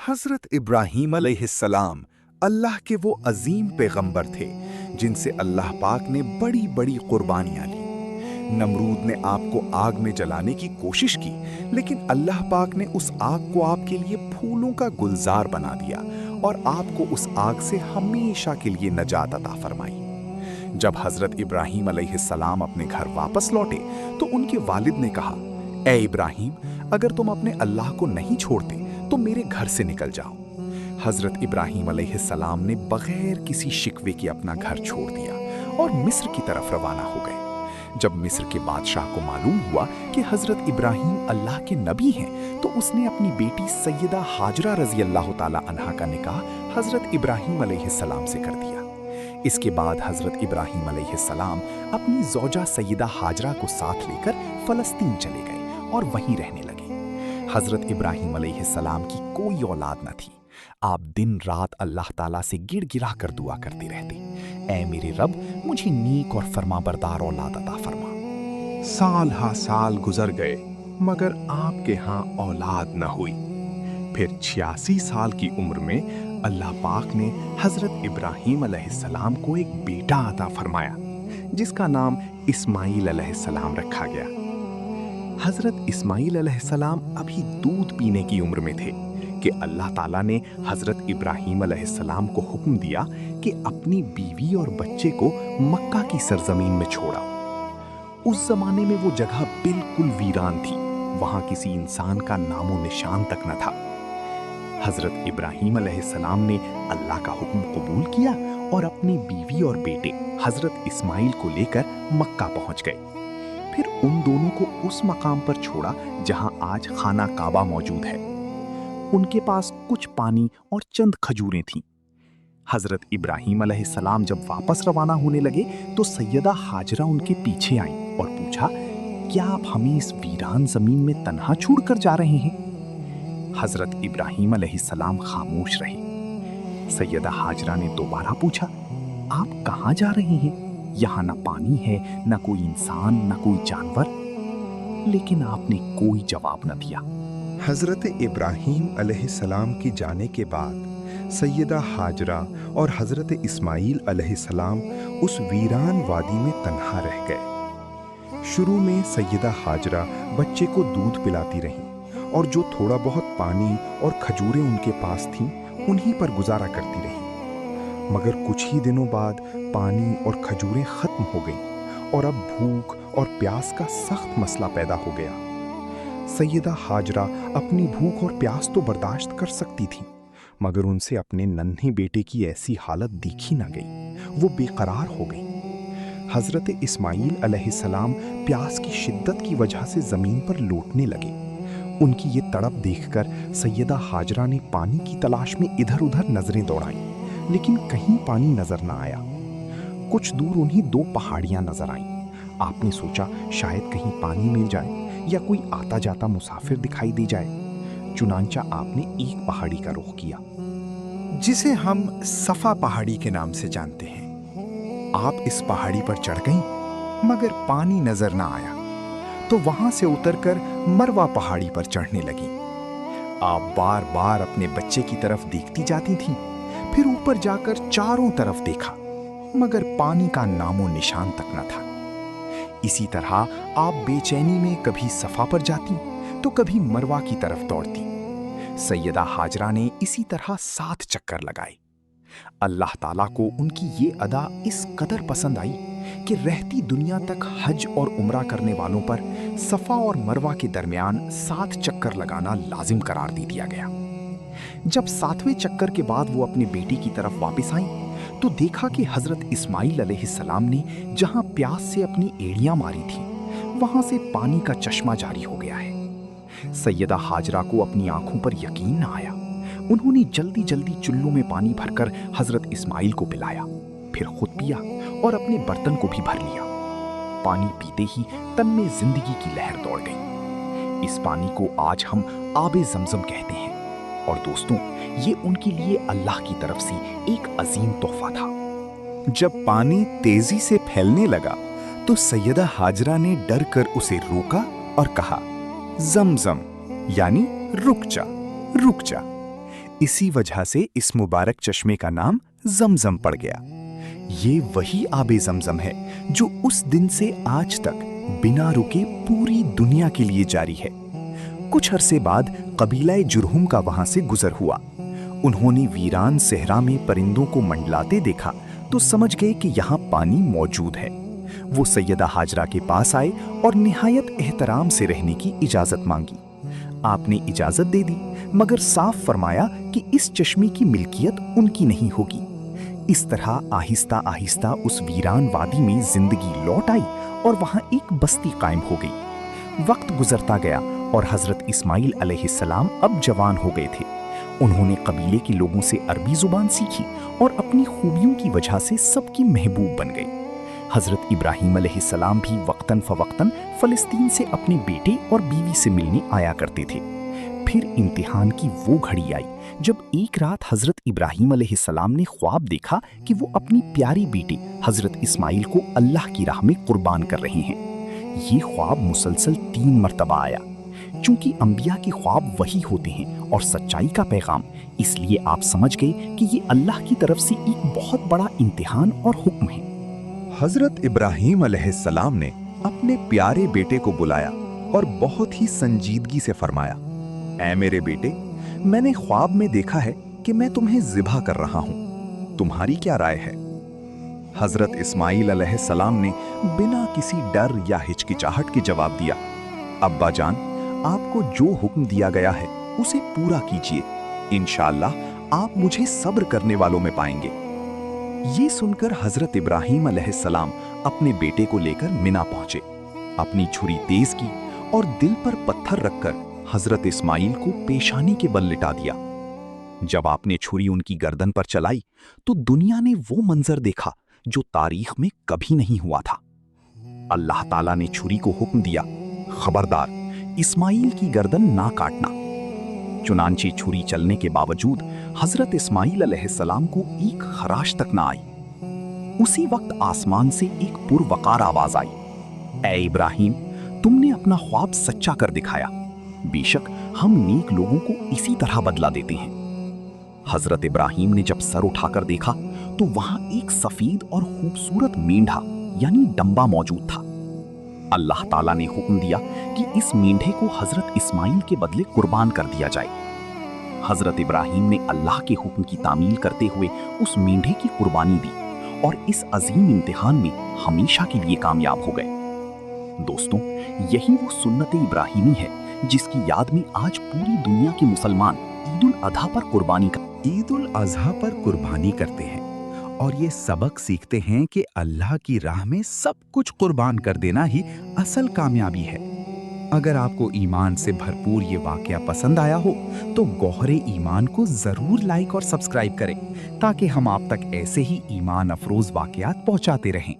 हजरत इब्राहीम अलैहिस्सलाम अल्लाह के वो अजीम पैगंबर थे जिनसे अल्लाह पाक ने बड़ी बड़ी कुर्बानियां ली। नमरूद ने आपको आग में जलाने की कोशिश की, लेकिन अल्लाह पाक ने उस आग को आपके लिए फूलों का गुलजार बना दिया और आपको उस आग से हमेशा के लिए नजात अता फरमाई। जब हजरत इब्राहीम अलैहिस्सलाम अपने घर वापस लौटे तो उनके वालिद ने कहा, ए इब्राहीम, अगर तुम अपने अल्लाह को नहीं छोड़ते तो मेरे घर से निकल जाओ। हजरत इब्राहीम अलैहिस्सलाम ने बगैर किसी शिकवे के अपना घर छोड़ दिया और मिस्र की तरफ रवाना हो गए। जब मिस्र के बादशाह को मालूम हुआ कि हजरत इब्राहीम अल्लाह के नबी हैं, तो उसने अपनी बेटी सैयदा हाजरा रजी अल्लाह ताला अन्हा का निकाह हजरत इब्राहीम अलैहिस्सलाम से कर दिया। इसके बाद हजरत इब्राहीम अलैहिस्सलाम अपनी ज़ौजा सैयदा हाजरा को साथ लेकर फलस्तीन चले गए और वहीं रहने लगे। हजरत इब्राहीम अलैहिस्सलाम की कोई औलाद न थी। आप दिन रात अल्लाह ताला से गिड़गिड़ा कर दुआ करते रहते, ऐ मेरे रब, मुझे नेक और फरमाबरदार औलाद अता फरमा। साल हा साल गुजर गए मगर आपके यहाँ औलाद न हुई। फिर 86 साल की उम्र में अल्लाह पाक ने हजरत इब्राहीम अलैहिस्सलाम को एक बेटा अता फरमाया जिसका नाम इस्माईल अलैहिस्सलाम रखा गया। हजरत इस्माईल अलैहिस्सलाम अभी दूध पीने की उम्र में थे कि अल्लाह ताला ने हजरत इब्राहीम अलैहिस्सलाम को हुक्म दिया कि अपनी बीवी और बच्चे को मक्का की सरजमीन में छोड़ा। उस जमाने में वो जगह बिल्कुल वीरान थी, वहां किसी इंसान का नामो निशान तक न था। हजरत इब्राहीम अलैहिस्सलाम ने अल्लाह का हुक्म कबूल किया और अपनी बीवी और बेटे हजरत इस्माईल को लेकर मक्का पहुंच गए। फिर उन दोनों को उस मकाम पर छोड़ा जहां आज खाना काबा मौजूद है। उनके पास कुछ पानी और चंद खजूरें थीं। हजरत इब्राहीम अलैहिस्सलाम जब वापस रवाना होने लगे तो सैयदा हाजरा उनके पीछे आईं और पूछा, क्या आप हमें इस वीरान जमीन में तन्हा छोड़कर जा रहे हैं? हजरत इब्राहीम अलैहिस्सलाम खामोश रहे। सैयदा हाजरा ने दोबारा पूछा, आप कहाँ जा रहे हैं? यहाँ न पानी है, न कोई इंसान, न कोई जानवर। लेकिन आपने कोई जवाब न दिया। हजरत इब्राहीम अलैहिस्सलाम की जाने के बाद सैयदा हाजरा और हजरत इस्माईल अलैहिस्सलाम उस वीरान वादी में तन्हा रह गए। शुरू में सैयदा हाजरा बच्चे को दूध पिलाती रहीं और जो थोड़ा बहुत पानी और खजूरें उनके पास थीं उन्हीं पर गुजारा करती रहीं। मगर कुछ ही दिनों बाद पानी और खजूरें खत्म हो गईं और अब भूख और प्यास का सख्त मसला पैदा हो गया। सैयदा हाजरा अपनी भूख और प्यास तो बर्दाश्त कर सकती थी, मगर उनसे अपने नन्हे बेटे की ऐसी हालत देखी ना गई। वो बेकरार हो गई। हजरत इस्माईल अलैहिस्सलाम प्यास की शिद्दत की वजह से जमीन पर लोटने लगे। उनकी ये तड़प देखकर सैयदा हाजरा ने पानी की तलाश में इधर उधर नजरें दौड़ाईं, लेकिन कहीं पानी नजर ना आया। कुछ दूर उन्हीं दो पहाड़ियां नजर आईं। आपने सोचा शायद कहीं पानी मिल जाए या कोई आता जाता मुसाफिर दिखाई दे जाए। चुनांचा आपने एक पहाड़ी का रुख किया जिसे हम सफा पहाड़ी के नाम से जानते हैं। आप इस पहाड़ी पर चढ़ गईं, मगर पानी नजर ना आया, तो वहां से उतरकर मरवा पहाड़ी पर चढ़ने लगी। आप बार बार अपने बच्चे की तरफ देखती जाती थीं, फिर ऊपर जाकर चारों तरफ देखा, मगर पानी का नामो निशान तक न था। इसी तरह आप बेचैनी में कभी सफा पर जाती तो कभी मरवा की तरफ दौड़ती। सैयदा हाजरा ने इसी तरह 7 चक्कर लगाए। अल्लाह ताला को उनकी ये अदा इस कदर पसंद आई कि रहती दुनिया तक हज और उम्रा करने वालों पर सफा और मरवा के दरमियान 7 चक्कर लगाना लाजिम करार दे दिया गया। जब 7वें चक्कर के बाद वो अपने बेटी की तरफ वापस आईं तो देखा कि हजरत इस्माईल अलैहिस्सलाम ने जहां प्यास से अपनी एड़ियां मारी थीं, वहां से पानी का चश्मा जारी हो गया है। सैयदा हाजरा को अपनी आंखों पर यकीन न आया। उन्होंने जल्दी जल्दी चुल्लू में पानी भरकर हजरत इस्माईल को पिलाया, फिर खुद पिया और अपने बर्तन को भी भर लिया। पानी पीते ही तन में जिंदगी की लहर दौड़ गई। इस पानी को आज हम आबे ज़मज़म कहते हैं और दोस्तों, ये उनके लिए अल्लाह की तरफ से एक अजीम तोहफा था। जब पानी तेजी से फैलने लगा तो सैयदा हाजरा ने डर कर उसे रोका और कहा, ज़मज़म यानी रुक जा, रुक जा। इसी वजह से इस मुबारक चश्मे का नाम जमजम पड़ गया। ये वही आबे जमजम है जो उस दिन से आज तक बिना रुके पूरी दुनिया के लिए जारी है। कुछ अरसे बाद कबीला जुरहुम का वहां से गुजर हुआ। उन्होंने वीरान सहरा में परिंदों को मंडलाते देखा तो समझ गए कि यहाँ पानी मौजूद है। वो सैयदा हाजरा के पास आए और निहायत एहतराम से रहने की इजाजत मांगी। आपने इजाजत दे दी, मगर साफ फरमाया कि इस चश्मे की मिल्कियत उनकी नहीं होगी। इस तरह आहिस्ता आहिस्ता उस वीरान वादी में जिंदगी लौट आई और वहां एक बस्ती कायम हो गई। वक्त गुजरता गया और हजरत इस्माइल अलैहिस्सलाम अब जवान हो गए थे। उन्होंने कबीले के लोगों से अरबी जुबान सीखी और अपनी खूबियों की वजह से सबकी महबूब बन गए। हजरत इब्राहीम अलैहिस्सलाम भी वक्तन फवक्तन फलस्तीन से अपने बेटे और बीवी से मिलने आया करते थे। फिर इम्तिहान की वो घड़ी आई जब एक रात हजरत इब्राहीम अलैहिस्सलाम ने ख्वाब देखा कि वो अपनी प्यारी बेटी हजरत इस्माइल को अल्लाह की राह में कुर्बान कर रहे हैं। ये ख्वाब मुसलसल 3 मरतबा आया। चूंकि अंबिया के ख्वाब वही होते हैं और सच्चाई का पैगाम, इसलिए आप समझ गए कि ये अल्लाह की तरफ से एक बहुत बड़ा इम्तिहान और हुक्म है। हजरत इब्राहीम अलैहिस्सलाम ने अपने प्यारे बेटे को बुलाया और बहुत ही संजीदगी से फरमाया, ऐ मेरे बेटे, मैंने ख्वाब में देखा है कि मैं तुम्हें ज़िबा कर रहा हूं, तुम्हारी क्या राय है? हजरत इस्माइल अलैहिस्सलाम ने बिना किसी डर या हिचकिचाहट के जवाब दिया, अब्बा जान, आपको जो हुक्म दिया गया है उसे पूरा कीजिए, इंशाअल्लाह आप मुझे सब्र करने वालों में पाएंगे। ये सुनकर हजरत इब्राहीम अलैहिस्सलाम अपने बेटे को लेकर मिना पहुंचे। अपनी छुरी तेज की और दिल पर पत्थर रखकर हजरत इस्माइल को पेशानी के बल लिटा दिया। जब आपने छुरी उनकी गर्दन पर चलाई तो दुनिया ने वो मंजर देखा जो तारीख में कभी नहीं हुआ था। अल्लाह ताला ने छुरी को हुक्म दिया, खबरदार, इस्माइल की गर्दन ना काटना। चुनांचे छुरी चलने के बावजूद हजरत इस्माइल अलैहिस्सलाम को एक खराश तक ना आई। उसी वक्त आसमान से एक पुरवकार आवाज आई, ऐ इब्राहिम, तुमने अपना ख्वाब सच्चा कर दिखाया। बेशक हम नेक लोगों को इसी तरह बदला देते हैं। हजरत इब्राहिम ने जब सर उठाकर देखा तो वहां एक सफेद और खूबसूरत मेंढा यानी डंबा मौजूद था। अल्लाह ताला ने हुक्म दिया कि इस मेंढे को हजरत इस्माइल के बदले कुर्बान कर दिया जाए। हजरत इब्राहिम ने अल्लाह के हुक्म की तामील करते हुए उस मेंढे की कुर्बानी दी और इस अजीम इम्तिहान में हमेशा के लिए कामयाब हो गए। दोस्तों, यही वो सुन्नत इब्राहिमी है जिसकी याद में आज पूरी दुनिया के मुसलमान ईद उल अजहा पर कुर्बानी करते हैं और ये सबक सीखते हैं कि अल्लाह की राह में सब कुछ कुर्बान कर देना ही असल कामयाबी है। अगर आपको ईमान से भरपूर ये वाकया पसंद आया हो तो गौहरे ईमान को जरूर लाइक और सब्सक्राइब करें ताकि हम आप तक ऐसे ही ईमान अफरोज वाकयात पहुंचाते रहें।